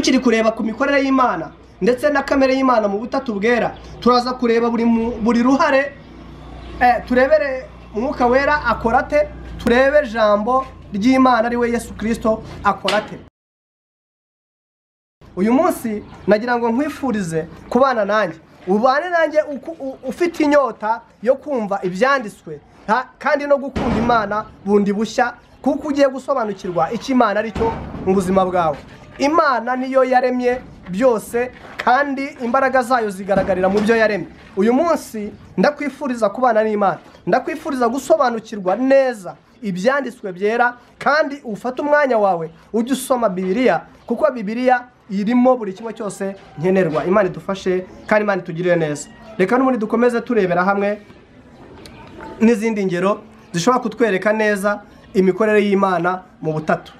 tukiri kureba ku mikorere y'Imana ndetse na kamere y'Imana mu butatu bwera, turaza kureba buri ruhare, turebere Umwuka Wera akorate, turebe jambo ry'Imana ari we Yesu Kristo akorate. Uyu munsi nagira ngo nkwifurize kubana nanjye, ubane nanjye ufite inyota yo kumva ibyanditswe kandi no gukunda Imana bundi bushya, kuko ugiye gusobanukirwa icyo Imana ari cyo mu buzima bwawe. Imana niyo yaremye byose kandi imbaraga zayo zigaragarira mu byo yaremye. Uyu munsi ndakwifuriza kubana n'Imana, ndakwifuriza gusobanukirwa neza ibyanditswe byera, kandi ufate umwanya wawe ujye usoma Bibiliya, kuko Bibiliya irimo buri kimwe cyose nkenerwa. Imana idufashe kandi Imana itugirire neza. Reka n'ubundi dukomeze turebera hamwe n'izindi ngero zishobora kutwereka neza imikorere y'Imana mu butatu.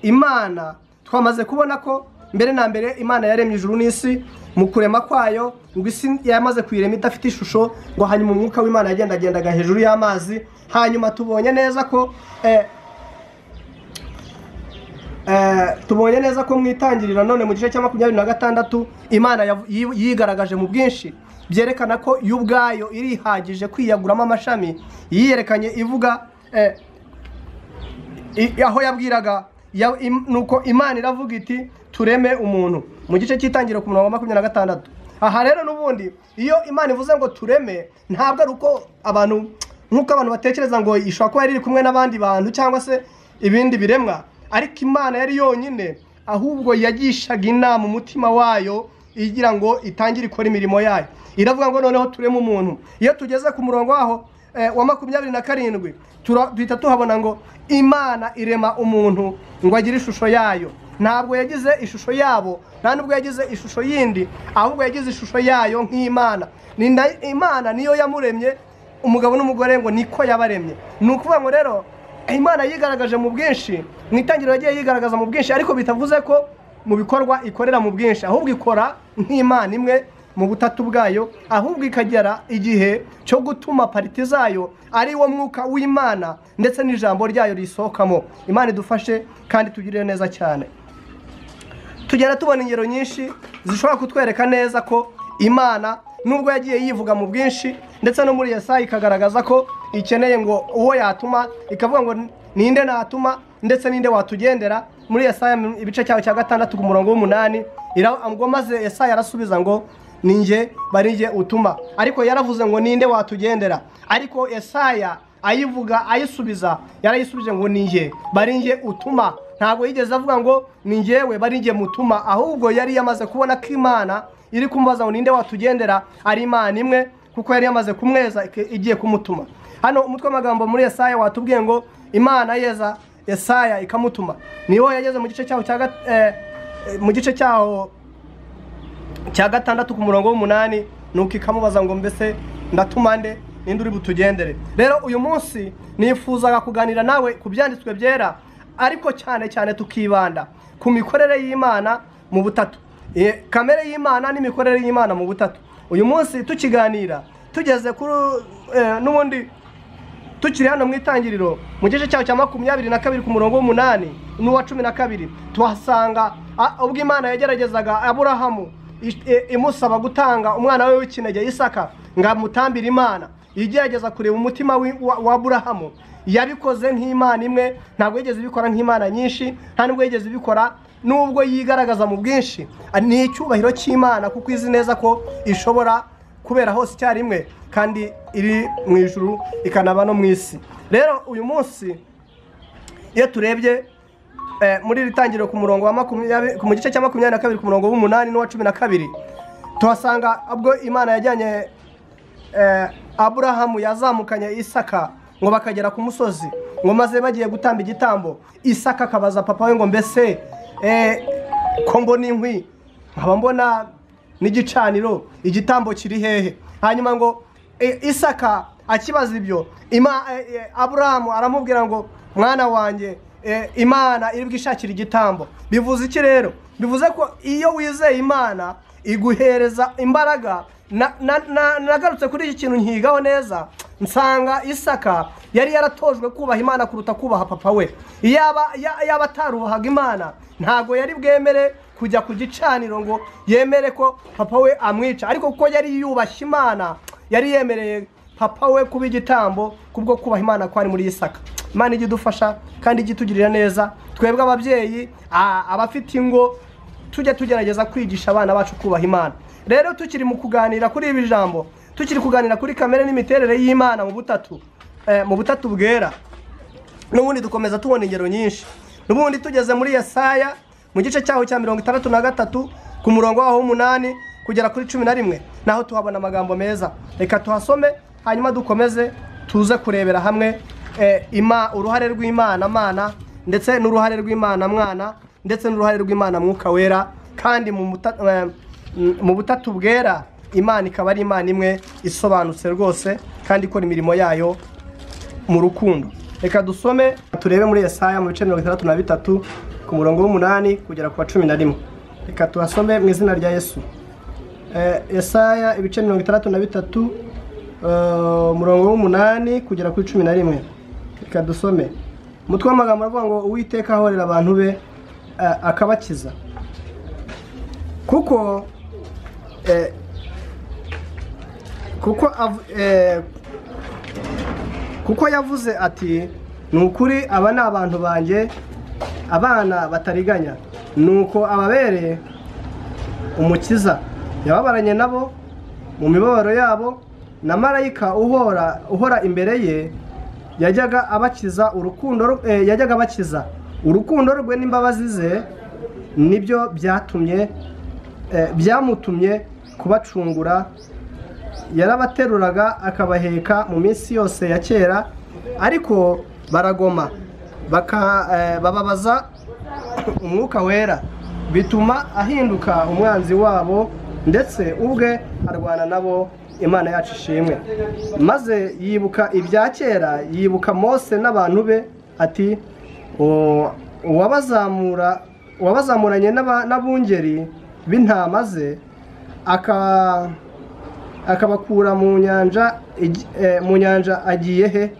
Imana twamaze kubona ko mbere na mbere Imana yaremye ijuru n'isi. Mu kurema kwayo ngo isi yamaze kuyirema idafite ishusho, ngo hanyuma umwuka w'Imana yagendagendaga hejuru y'amazi. Hanyuma tubonye neza ko mu itangiriro none mu gice cya 26 Imana yigaragaje mu bwinshi, byerekana ko yo ubwayo irihagije kwiyaguramo amashami. Yiyerekanye ivuga aho yabwiraga nuko Imana iravuga iti tureme umuntu mu gice cy'itangiriro ku murongo wa 26. Aha rero n'ubundi iyo Imana ivuze ngo tureme, ntabwo ari uko nk'uko abantu batekereza ngo ishobora kuba iri kumwe n'abandi bantu cyangwa se ibindi biremwa, ariko Imana yari yonyine, ahubwo yagishaga inama umutima wayo igira ngo itangire ikora imirimo yayo. Iravuga ngo noneho tureme umuntu. Iyo tugeze ku murongo waho wa 27 duhita tuhabona ngo Imana irema umuntu ngo agire ishusho yayo. Ntabwo yagize ishusho yabo, nta nubwo yagize ishusho yindi, ahubwo yagize ishusho yayo nk'Imana. Imana niyo yamuremye, umugabo n'umugore ngo niko yabaremye. Ni ukuvuga ngo rero Imana yigaragaje mu bwinshi, mu itangiriro yagiye yigaragaza mu bwinshi, ariko bitavuze ko mu bikorwa ikorera mu bwinshi, ahubwo ikora nk'Imana imwe mu butatu bwayo, ahubwo ikagera igihe cyo gutuma pariti zayo ari wo mwuka w'Imana ndetse n'ijambo ryayo risohokamo. Imana idufashe kandi tugirire neza cyane. Tugenda tubona ingero nyinshi zishobora kutwereka neza ko Imana nubwo yagiye yivuga mu bwinshi, ndetse no muri Yesaya ikagaragaza ko ikeneye ngo uwo yatuma, ikavuga ngo ninde natuma ndetse ninde watugendera. Muri Yesaya ibice cyaho cya 6 ku murongo w'8 ngo maze Yesaya arasubiza ngo ninjye barinjye utuma, ariko yaravuze ngo ninde watugendera. Ariko Yesaya ayivuga ayisubiza yarayisubije ngo ninjye barinjye utuma. Ntabwo yigeze avuga ngo ninjyewe barinjye mutuma, ahubwo yari yamaze kubona ko Imana iri kumubaza ngo ninde watugendera ari Imana imwe, kuko yari yamaze kumweza igiye kumutuma. Hano umutwe w'amagambo muri Yesaya watubwiye ngo Imana yeza Yesaya ikamutuma. Niho yageze mu gice cyaho cya 6 ku murongo w'8, nuko ikamubaza ngo mbese ndatuma nde, ninde uri butugendere. Rero uyu munsi nifuzaga kuganira nawe ku byanditswe byera, ariko cyane cyane tukibanda ku mikorere y'Imana mu butatu, kamere y'Imana n'imikorere y'Imana mu butatu. Uyu munsi tukiganira tugeze kuri n'ubundi tukiri hano mu itangiriro mu gice cyaho cya 22 ku murongo w'8 n'uwa 12, tuhasanga ubwo Imana yageragezaga Aburahamu imusaba gutanga umwana we w'ikinege Isaka ngo amutambire Imana. Igerageza kureba umutima wa Aburahamu, yabikoze nk'Imana imwe, ntabwo yigeze ibikora nk'Imana nyinshi, nta nubwo yigeze ibikora nubwo yigaragaza mu bwinshi. Ni icyubahiro cy'Imana kuko izi neza ko ishobora kubera hose icyarimwe kandi iri mu ijuru ikanaba no mu isi. Rero uyu munsi iyo turebye muri iri tangiriro ku murongo wa 20 mu gice cya 22 ku murongo w'8 n'uwa 12, tuhasanga ubwo Imana yajyanye Aburahamu yazamukanye Isaka ngo bakagera ku musozi, ngo maze bagiye gutamba igitambo. Isaka akabaza papa we ngo mbese ko mbona inkwi nkaba mbona n'igicaniro, igitambo kiri hehe? Hanyuma ngo Isaka akibaza ibyo, Aburahamu aramubwira ngo mwana wanjye, Imana iri bwishakira igitambo. Bivuze iki rero? Bivuze ko iyo wizeye Imana iguhereza imbaraga. Nagarutse kuri iki kintu nkigaho neza, nsanga Isaka yari yaratojwe kubaha Imana kuruta kubaha papa we. Yaba atarubahaga Imana ntago yari bwemere kujya ku gicaniro ngo yemere ko papa we amwica, ariko kuko yari yubashye Imana yari yemereye papa we kuba igitambo kubwo kubaha Imana kwari muri Isaka. Imana ijye idufasha kandi ijye itugirira neza, twebwe ababyeyi abafite ingo tujye tugerageza kwigisha abana bacu kubaha Imana. Rero tukiri mu kuganira kuri ibi jambo, tukiri kuganira kuri kamere n'imiterere y'Imana mu butatu bwera, n'ubundi dukomeza tubona ingero nyinshi. N'ubundi tugeze muri Yesaya mu gice cyaho cya 63 ku murongo waho 8 kugera kuri 11, naho tuhabona amagambo meza. Reka tuhasome hanyuma dukomeze tuze kurebera hamwe uruhare rw'Imana Mana, ndetse n'uruhare rw'Imana Mwana, ndetse n'uruhare rw'Imana Mwuka Wera. Kandi mu butatu bwera Imana ikaba ari Imana imwe isobanutse rwose kandi ikora imirimo yayo mu rukundo. Reka dusome turebe muri Yesaya mu bice 63 ku murongo w'8 kugera ku 11. Reka tuhasome mu izina rya Yesu. Yesaya ibice 63 umurongo w'8 kugera ku 11. Reka dusome. Umutwe w'amagambo avuga ngo Uwiteka ahorera abantu be akabakiza, kuko yavuze ati nukuri aba ni abantu banjye, abana batariganya, nuko ababereye umukiza. Yababaranye nabo mu mibabaro yabo, na marayika uhora imbere ye yajyaga abakiza urukundo rwe n'imbabazi ze nibyo byamutumye kubacungura. Yarabateruraga akabaheka mu minsi yose ya kera, ariko baragoma bababaza Umwuka Wera, bituma ahinduka umwanzi wabo, ndetse ubwe arwana nabo. Imana yacu ishimwe. Maze yibuka ibya kera, yibuka Mose n'abantu be, ati uwabazamuranye n'abungeri b'intama ze akabakura mu nyanja agiye he?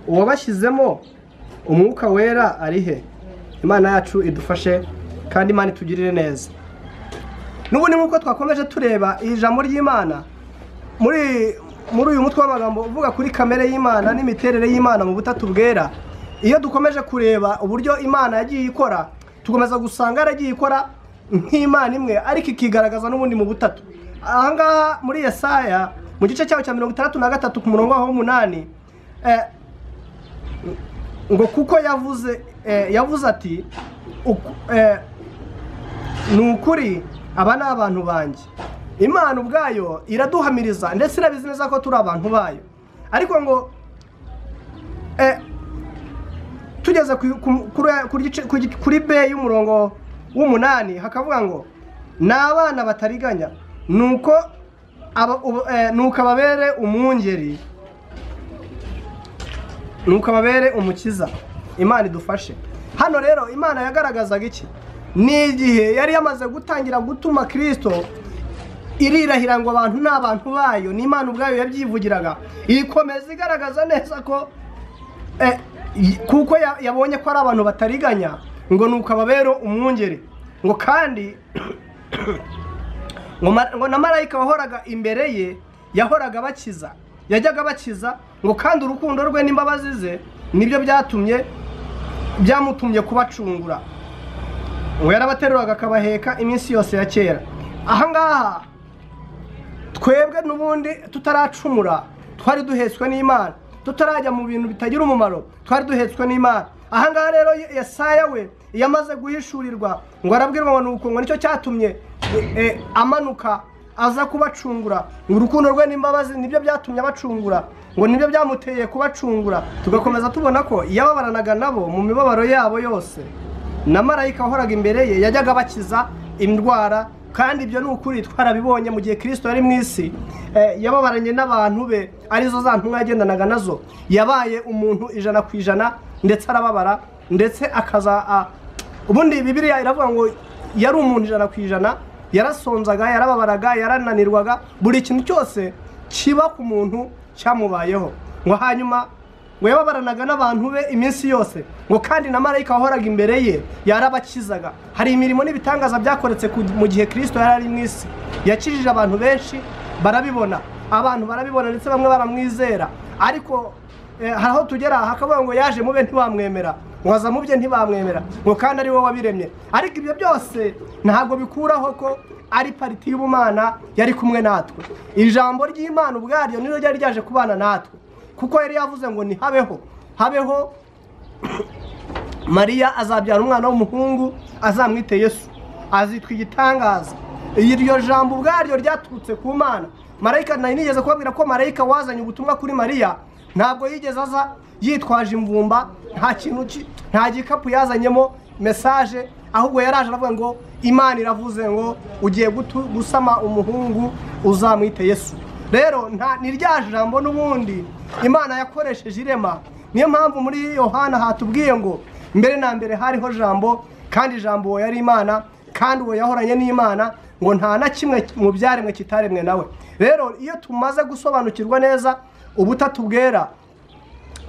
Uwabashyizemo Umwuka Wera ari he? Imana yacu idufashe kandi Imana itugirire neza. N'ubundi nk'uko twakomeje tureba ijambo ry'Imana muri uyu mutwe w'amagambo uvuga kuri kamere y'Imana n'imiterere y'Imana mu butatu bwera, iyo dukomeje kureba uburyo Imana yagiye ikora, tukomeza gusanga yaragiye ikora nk'Imana imwe, ariko ikigaragaza n'ubundi mu butatu. Ahangaha muri Yesaya mu gice cyaho cya 63 ku murongo waho 8, ngo kuko yavuze ati nukuri aba ni abantu banjye. Imana ubwayo iraduhamiriza ndetse irabizi neza ko turi abantu bayo, ariko ngo tugeze kuri B y'umurongo w'8 hakavuga ngo n'abana batariganya, nuko ababere umwungeri, nuko ababere umukiza. Imana idufashe. Hano rero Imana yagaragazaga iki? Ni igihe yari yamaze gutangira gutuma Kristo irirahira ngo abantu n'abantu bayo, ni Imana ubwayo yabyivugiraga, ikomeza igaragaza neza ko kuko yabonye ko ari abantu batariganya, ngo nuko ababero umwungeri, ngo kandi ngo na marayika wahoraga imbere ye yahoraga abakiza, yajyaga abakiza, ngo kandi urukundo rwe n'imbabazi ze nibyo byamutumye kubacungura. Ngo yarabateruraga akabaheka iminsi yose ya kera. Ahangaha twebwe n'ubundi tutaracumura twari duhetswe n'Imana, tutarajya mu bintu bitagira umumaro twari duhetswe n'Imana. Ahangaha rero Yesaya we yamaze guhishurirwa, ngo arabwirwa nuko ngo nicyo cyatumye amanuka aza kubacungura, ngo urukundo rwe n'imbabazi nibyo byatumye abacungura, ngo nibyo byamuteye kubacungura. Tugakomeza tubona ko yababaranaga nabo mu mibabaro yabo yose, na marayika wahoraga imbere ye yajyaga abakiza indwara. Kandi ibyo ni ukuri twarabibonye mu gihe Kristo yari mu isi, yababaranye n'abantu be, arizo za ntumwa yagendanaga nazo. Yabaye umuntu 100% ndetse arababara, ndetse akaza ubundi Bibiliya iravuga ngo yari umuntu 100%, yarasonzaga, yarababaraga, yarananirwaga, buri kintu cyose kiba ku muntu cyamubayeho. Ngo hanyuma ngo yababaranaga n'abantu be iminsi yose, ngo kandi na marayika wahoraga imbere ye yarabakizaga. Hari imirimo n'ibitangaza byakoretse mu gihe Kristo yari ari mu isi, yakijije abantu benshi, barabibona, abantu barabibona ndetse bamwe baramwizera. Ariko haraho tugera hakavuga ngo yaje mube ntibamwemera, ngo aza mubye ntibamwemera, ngo kandi ari we wabiremye. Ariko ibyo byose ntabwo bikuraho ko ari pariti y'ubumana yari kumwe natwe. Ijambo ry'Imana ubwaryo niryo ryari ryaje kubana natwe, kuko yari yavuze ngo ni habeho Mariya azabyara umwana w'umuhungu, azamwite Yesu, azitwa igitangaza. Iryo jambo ubwaryo ryaturutse ku Mana. Marayika nari nigeze kubabwira ko marayika wazanye ubutumwa kuri Mariya ntabwo yigeze aza yitwaje imvumba, nta gikapu yazanyemo message, ahubwo yaraje aravuga ngo Imana iravuze ngo ugiye gusama umuhungu, uzamwite Yesu. Rero ni rya jambo n'ubundi Imana yakoresheje irema. Niyo mpamvu muri Yohana hatubwiye ngo mbere na mbere hariho jambo, kandi jambo yari Imana, kandi uwo yahoranye n'Imana, ngo nta na kimwe mu byaremwe kitaremwe nawe. Rero iyo tumaze gusobanukirwa neza ubutatu bwera,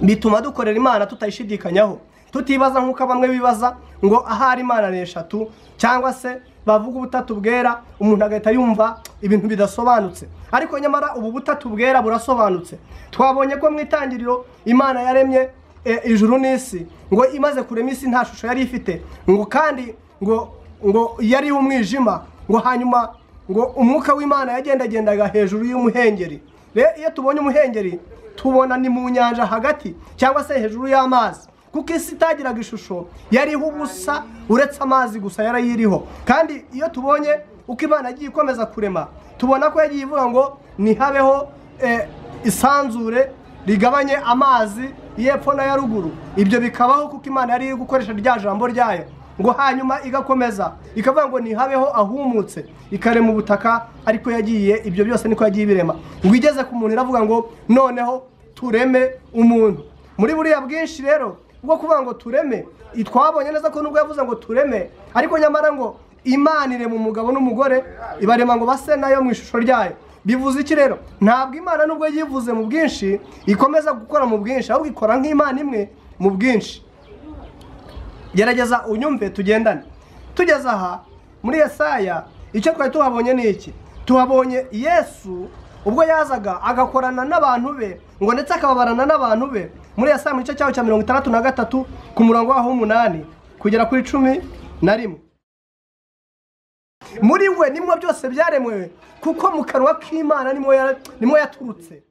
bituma dukorera Imana tutayishidikanyaho, tutibaza nk'uko bamwe bibaza ngo ahari Imana ni eshatu, cyangwa se bavuga ubutatu bwera umuntu agahita yumva ibintu bidasobanutse. Ariko nyamara ubu butatu bwera burasobanutse. Twabonye ko mu itangiriro Imana yaremye ijuru n'isi, ngo imaze kurema isi nta shusho yari ifite, ngo kandi ngo yari umwijima, ngo hanyuma ngo umwuka w'Imana yagendagendaga hejuru y'umuhengeri. Rero iyo tubonye umuhengeri tubona ni mu nyanja hagati, cyangwa se hejuru y'amazi, kuko isi itagiraga ishusho, yariho ubusa uretse amazi gusa yarayiriho. Kandi iyo tubonye uko Imana yagiye ikomeza kurema, tubona ko yagiye ivuga ngo nihabeho isanzure rigabanye amazi y'epfo na ya ruguru. Ibyo bikabaho kuko Imana yari iri gukoresha rya jambo ryayo, ngo hanyuma igakomeza ikavuga ngo nihabeho ahumutse, ikarema ubutaka. Ariko yagiye ibyo byose niko yagiye birema, ngo igeze ku muntu iravuga ngo noneho tureme umuntu. Muri buriya bwinshi rero ubwo kuvuga ngo tureme, twabonye neza ko nubwo yavuze ngo tureme, ariko nyamara ngo Imana irema umugabo n'umugore, ibarema ngo base nayo mu ishusho ryayo. Bivuze iki rero? Ntabwo Imana nubwo yivuze mu bwinshi ikomeza gukora mu bwinshi, ahubwo ikora nk'Imana imwe mu bwinshi. Gerageza unyumve tugendane. Tugeze aha muri Yesaya, icyo twari tuhabonye ni iki? Tuhabonye Yesu ubwo yazaga agakorana n'abantu be, ngo ndetse akababarana n'abantu be. Muri Yesaya mu gice cyaho cya 63 ku murongo waho 8 kugera kuri 11. Muri we nimwe byose byaremwe, kuko mu kanwa k'Imana nimwe yaturutse.